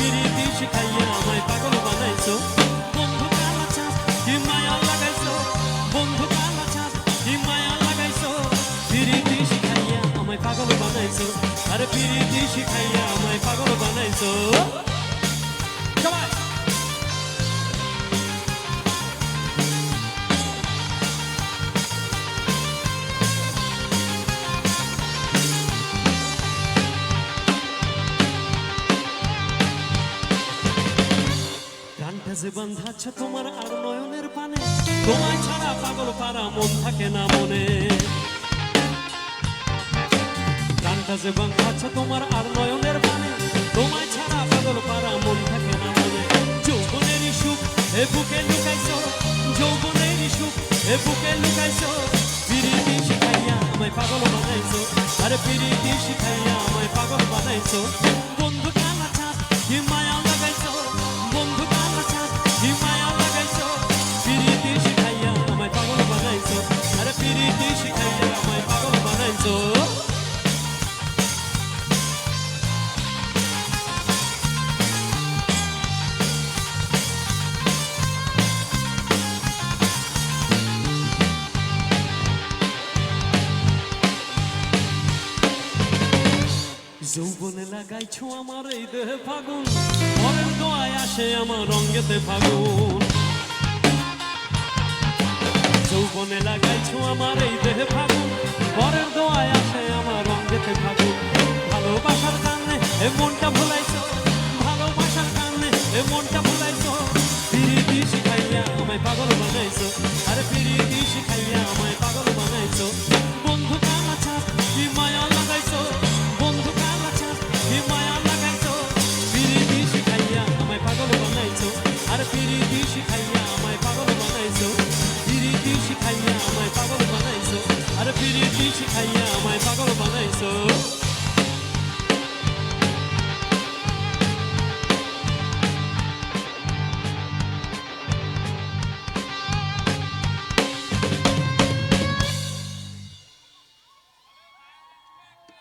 পিরিতি শিখাইয়া আমায় পাগল বানাইছো বন্ধু কালা চাঁদ কি মায়া লাগাইছো বন্ধু কালা চাঁদ কি মায়া লাগাইছো পিরিতি শিখাইয়া আমায় পাগল বানাইছো আরে পিরিতি শিখাইয়া আমায় পাগল বানাইছো সবাই যে বাঁধাচ্ছ তোমার আর নয়নের পানে তোমায় ছাড়া পাগল পারা মন থাকে না মনে প্রাণটা যে বাঁধাচ্ছ তোমার আর নয়নের পানে তোমায় ছাড়া পাগল পারা মন থাকে না মনে যৌবনেরই সুখ এ বুকে লুকাইছো যৌবনেরই সুখ এ বুকে লুকাইছো পিরিতি শিখাইয়া আমায় পাগল বানাইছো আরে পিরিতি শিখাইয়া আমায় পাগল বানাইছো বন্ধু কালা চাঁদ কি মায়া লাগাইছো বন্ধু কালা চাঁদ কি মায়া লাগাইছো পিরিতি শিখাইয়া আমায় পাগল বানাইছো আরে পিরিতি শিখাইয়া আমায় পাগল বানাইছো যৌবনে লাগাইছো আমার এই দেহে ফাগুন পরের দোয়ায় আসে আমার রঙ্গেতে ফাগুন যৌবনে লাগাইছো আমার এই দেহে ফাগুন পরের দোয়ায় আসে আমার রঙ্গেতে ফাগুন ভালোবাসার কারণে এ মনটা ভোলা